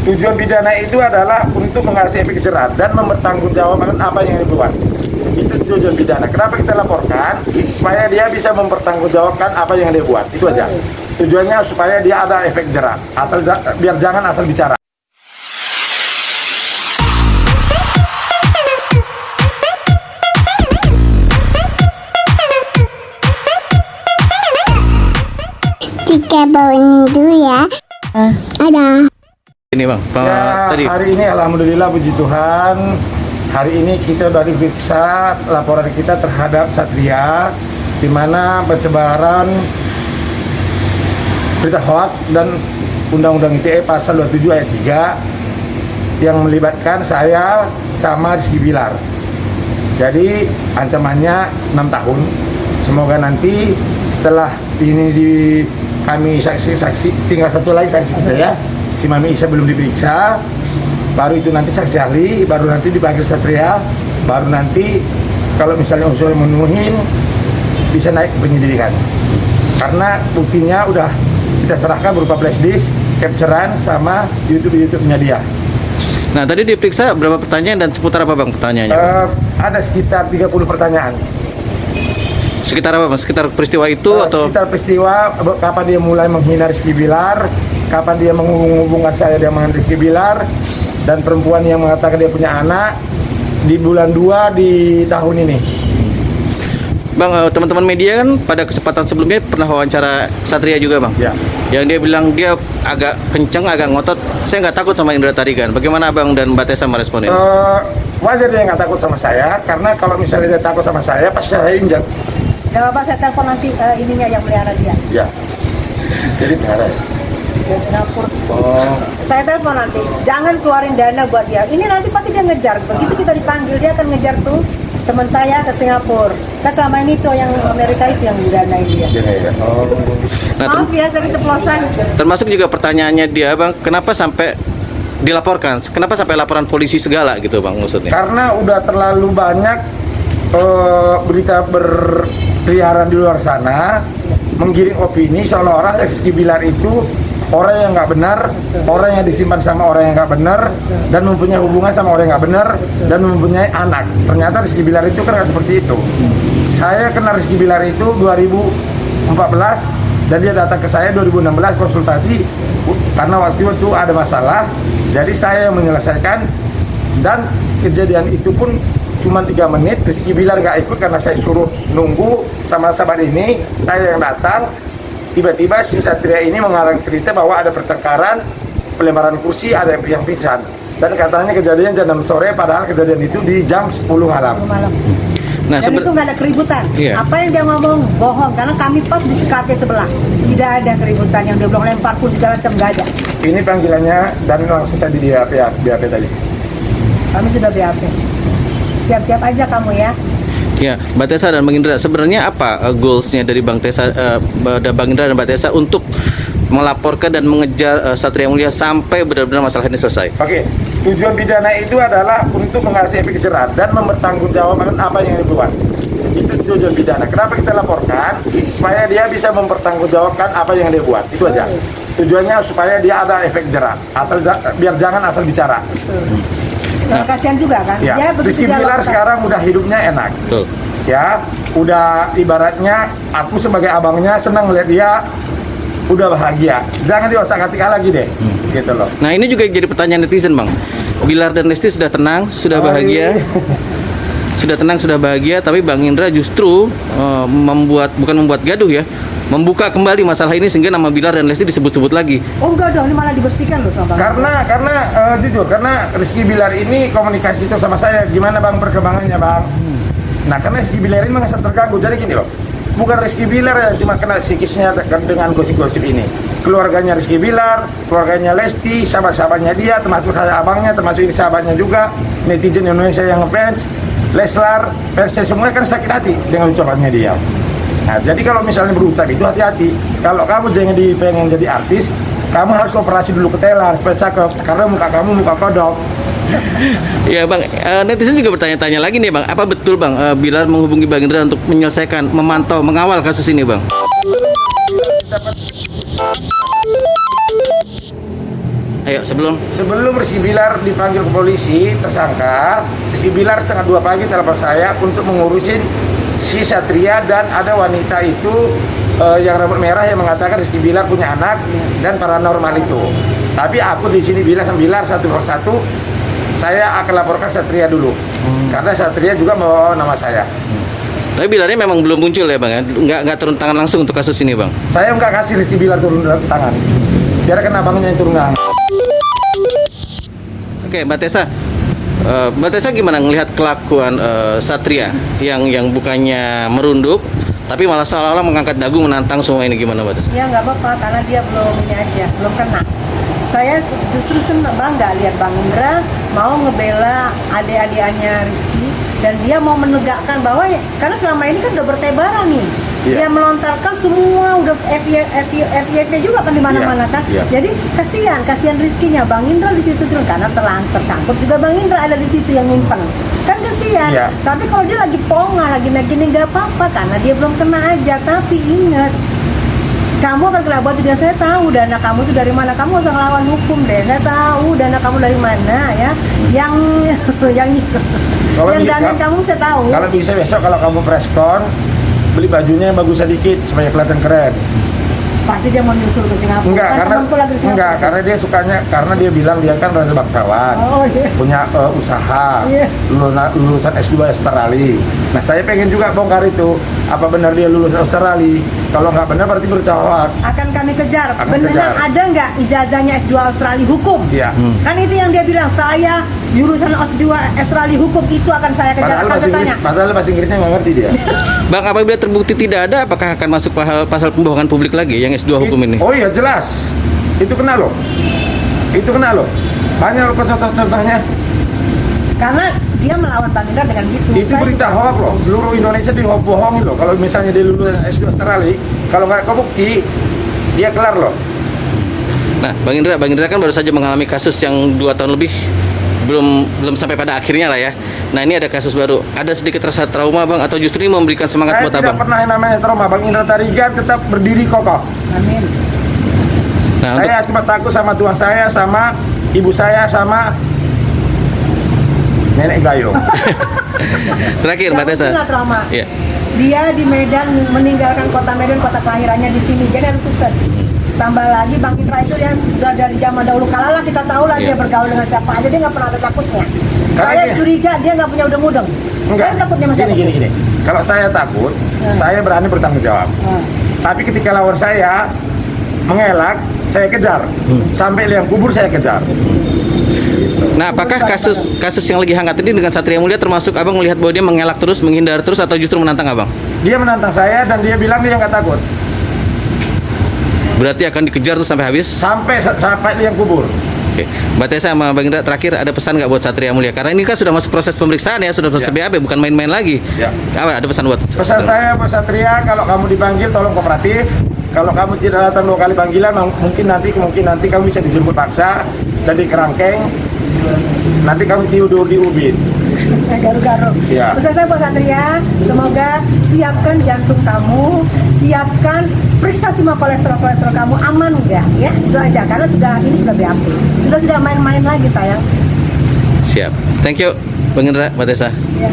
tujuan pidana itu adalah untuk mengasih efek jerah dan mempertanggungjawabkan apa yang dibuat. Itu tujuan pidana. Kenapa kita laporkan? Supaya dia bisa mempertanggungjawabkan apa yang dia buat. Itu aja. Tujuannya supaya dia ada efek jerah. Biar jangan asal bicara. Tiga bawain dulu ya. Ada. Ini bang, Ya, tadi hari ini alhamdulillah puji Tuhan. Hari ini kita sudah diperiksa laporan kita terhadap Satria, di mana penyebaran berita hoax dan Undang-Undang ITE pasal 27 ayat 3 yang melibatkan saya sama Rizky Bilar. Jadi ancamannya 6 tahun. Semoga nanti setelah ini kami saksi-saksi, tinggal satu lagi saksi kita ya, si Mami Isa belum diperiksa, baru itu nanti saksi ahli, baru nanti dipanggil Satria, baru nanti kalau misalnya unsur memenuhi bisa naik ke penyelidikan. Karena buktinya udah kita serahkan berupa flash disk, capturean sama YouTube-nya dia. nah tadi diperiksa berapa pertanyaan dan seputar apa bang pertanyaannya? Ada sekitar 30 pertanyaan. Sekitar apa bang? Sekitar peristiwa itu atau? Sekitar peristiwa, kapan dia mulai menghina Rizky Bilar, kapan dia menghubungkan saya dengan Rizky Bilar, dan perempuan yang mengatakan dia punya anak di bulan 2 di tahun ini. Bang, teman-teman media kan pada kesempatan sebelumnya pernah wawancara Satria juga bang. Ya. Yang dia bilang dia agak kenceng, agak ngotot. Saya nggak takut sama Indra Tarigan. Bagaimana abang dan Mbak Tessa merespon ini? Wajar dia nggak takut sama saya, karena kalau misalnya dia takut sama saya, pasti saya injak. Ya Bapak, saya telepon nanti ininya yang melihara dia. Ya. Jadi pelihara ya? Di Singapura. Oh. Saya telepon nanti, jangan keluarin dana buat dia. Ini nanti pasti dia ngejar. Begitu kita dipanggil, dia akan ngejar tuh teman saya ke Singapura. Kan selama ini tuh yang Amerika itu yang didanain dia. Ya. Oh. Nah, Maaf ya, saya keceplosan. termasuk juga pertanyaannya dia bang, kenapa sampai dilaporkan? Kenapa sampai laporan polisi segala gitu bang maksudnya? Karena udah terlalu banyak berita berkeliaran di luar sana menggiring opini seolah-olah Rizky Bilar itu orang yang nggak benar, orang yang disimpan sama orang yang nggak benar, dan mempunyai hubungan sama orang yang nggak benar, dan mempunyai anak. Ternyata Rizky Bilar itu kan nggak seperti itu. Saya kenal Rizky Bilar itu 2014 dan dia datang ke saya 2016 konsultasi karena waktu itu ada masalah. Jadi saya yang menyelesaikan, dan kejadian itu pun cuma 3 menit. Rizky Bilar nggak ikut karena saya suruh nunggu sama sahabat ini. Saya yang datang. Tiba-tiba si Satria ini mengarang cerita bahwa ada pertengkaran, pelemparan kursi, ada yang pingsan. Dan katanya kejadian jam 6 sore, padahal kejadian itu di jam 10 malam. Nah, Dan itu nggak ada keributan. Iya. Apa yang dia ngomong bohong, karena kami pas di kafe sebelah. Tidak ada keributan yang dia bilang lempar kursi segala macam, nggak ada. Ini panggilannya dan langsung saja di BAP tadi. Kami sudah BAP. Siap-siap aja kamu ya. ya Mbak Tessa dan Bang Indra, sebenarnya apa goalsnya dari Bang Indra dan Mbak Tessa untuk melaporkan dan mengejar Satria Mulia sampai benar-benar masalah ini selesai? Oke, tujuan pidana itu adalah untuk mengasih efek jerah dan mempertanggungjawabkan apa yang dibuat. Itu tujuan pidana. Kenapa kita laporkan? Supaya dia bisa mempertanggungjawabkan apa yang dia buat. Itu aja. Tujuannya supaya dia ada efek jerah. Biar jangan asal bicara. Nah, kasihan juga kan. Ya. Dia Rizky begitu dia Bilar lakukan. sekarang udah hidupnya enak. Betul. Ya, udah ibaratnya aku sebagai abangnya senang melihat dia udah bahagia. Jangan diotak-atik lagi deh. Gitu loh. Nah ini juga jadi pertanyaan netizen bang. Bilar dan Lesti sudah tenang, sudah bahagia, sudah tenang, sudah bahagia. Tapi Bang Indra justru bukan membuat gaduh ya, membuka kembali masalah ini sehingga nama Bilar dan Lesti disebut-sebut lagi. Oh enggak dong, ini malah dibersihkan loh sama Bang. Karena jujur, karena Rizky Bilar ini komunikasi itu sama saya, gimana bang perkembangannya bang. Nah karena Rizky Bilar ini memang sangat terganggu. Jadi gini loh, bukan Rizky Bilar yang cuma kena psikisnya dengan gosip-gosip ini. Keluarganya Rizky Bilar, keluarganya Lesti, sahabat-sahabatnya dia, termasuk saya abangnya, termasuk ini sahabatnya juga, netizen Indonesia yang ngefans, Leslar, fansnya semua kan sakit hati dengan ucapannya dia. Nah, jadi kalau misalnya berucap itu hati-hati. Kalau kamu pengen jadi artis, kamu harus operasi dulu ke telar supaya cakep. Karena muka kamu muka kodok. Ya bang, netizen juga bertanya-tanya lagi nih bang, apa betul bang Bilar menghubungi Bang Indra untuk menyelesaikan, memantau, mengawal kasus ini bang? Ayo sebelum Rizky Bilar dipanggil ke polisi, tersangka, Rizky Bilar setengah 2 pagi telepon saya untuk mengurusin si Satria, dan ada wanita itu yang rambut merah yang mengatakan Rizky Bilar punya anak dan paranormal itu. Tapi aku di sini bilang satu persatu, saya akan laporkan Satria dulu, karena Satria juga membawa nama saya. Tapi Bilarnya memang belum muncul ya bang ya? Nggak turun tangan langsung untuk kasus ini bang? Saya nggak kasih Rizky Bilar turun tangan, biar kena abangnya yang turun tangan. Oke, Mbak Tessa gimana ngelihat kelakuan Satria yang bukannya merunduk, tapi malah seolah-olah mengangkat dagu menantang semua ini, gimana Mbak Tessa? Ya nggak apa-apa, karena dia belum ini aja, belum kena. Saya justru senang bangga lihat Bang Indra mau ngebela adik-adikannya Rizky, dan dia mau menegakkan bahwa karena selama ini kan udah bertebaran nih. Iya. Dia melontarkan semua, udah FYP juga kan di mana-mana kan. Iya. Jadi kasihan Rizky-nya, Bang Indra di situ turun karena tersangkut juga Bang Indra ada di situ yang nyimpen. Kan kasihan. Iya. Tapi kalau dia lagi ponga, lagi gini nggak apa-apa karena dia belum kena aja. Tapi ingat, kamu akan kena buat tidak, saya tahu dana kamu itu dari mana, kamu usah ngelawan hukum deh, saya tahu dana kamu dari mana ya, yang Kalau dana kamu saya tahu. Kalau bisa besok kalau kamu preskon, beli bajunya yang bagus sedikit supaya kelihatan keren. Pasti dia mau nyusul ke Singapura. Enggak, Kan karena temanku lagi di Singapura. karena dia sukanya, karena dia bilang dia kan raja bangsawan, Oh iya. punya usaha, Iya. lulusan S2 Australia. Nah, saya pengen juga bongkar itu, apa benar dia lulusan Australia? Kalau nggak benar berarti bertawar. Akan kami kejar. Akan Beneran kejar. ada nggak ijazahnya S2 Australia hukum? Iya. Kan itu yang dia bilang, saya jurusan S2 Australia hukum, itu akan saya kejar. Akan saya tanya. Padahal bahasa Inggrisnya nggak ngerti dia. Bang, apabila terbukti tidak ada, apakah akan masuk pasal pembohongan publik lagi yang S2 hukum ini? Oh iya jelas, itu kena loh. Banyak loh contoh-contohnya. Karena dia melawan Bang Indra dengan gitu. Itu Saya berita juga- hoax loh, seluruh Indonesia dibohongin loh. Kalau misalnya dia lulus S2 Australia, kalau nggak kebukti, dia kelar loh. Nah, Bang Indra kan baru saja mengalami kasus yang 2 tahun lebih, belum sampai pada akhirnya lah ya. Nah, ini ada kasus baru. Ada sedikit rasa trauma Bang, atau justru ini memberikan semangat Saya buat tidak Abang? pernah yang namanya trauma. Bang Indra Tarigan tetap berdiri kokoh. Amin. Nah, untuk Saya cuma takut sama Tuhan saya, sama ibu saya, sama nenek gayung. terakhir Yang Mbak Tessa. mungkin lah trauma. Iya. Dia di Medan meninggalkan kota Medan, kota kelahirannya di sini, jadi harus sukses. Tambah lagi Bang Indra itu dia udah dari zaman dahulu kala lah, kita tahu lah Iya. dia bergaul dengan siapa aja, dia nggak pernah ada takutnya. Karena Saya dia- curiga dia nggak punya udeng-udeng. Enggak. Dia takutnya sama siapa? Gini. Kalau saya takut, saya berani bertanggung jawab. Tapi ketika lawan saya mengelak, saya kejar. Sampai liang kubur saya kejar. Nah, apakah kasus yang lagi hangat ini dengan Satria Mulia termasuk Abang melihat bahwa dia mengelak terus, menghindar terus, atau justru menantang Abang? Dia menantang saya dan dia bilang dia nggak takut. Berarti akan dikejar terus sampai habis? Sampai liang kubur. Oke. Mbak Tessa sama Bang Indra, terakhir ada pesan nggak buat Satria Mulia? Karena ini kan sudah masuk proses pemeriksaan ya, sudah proses Ya. BAP, bukan main-main lagi. Ya. Apa, ada pesan buat? Pesan saya Pak Satria, kalau kamu dipanggil tolong kooperatif. Kalau kamu tidak datang 2 kali panggilan, mungkin nanti kamu bisa dijemput paksa dan di kerangkeng. Nanti kamu tidur di ubin. Garu-garu. Iya. Pesan saya buat Satria, semoga siapkan jantung kamu, siapkan periksa semua kolesterol kamu aman enggak ya, itu aja karena ini sudah BAP, sudah tidak main-main lagi sayang. Siap. Thank you, Bang Indra, Mbak Tessa. Ya.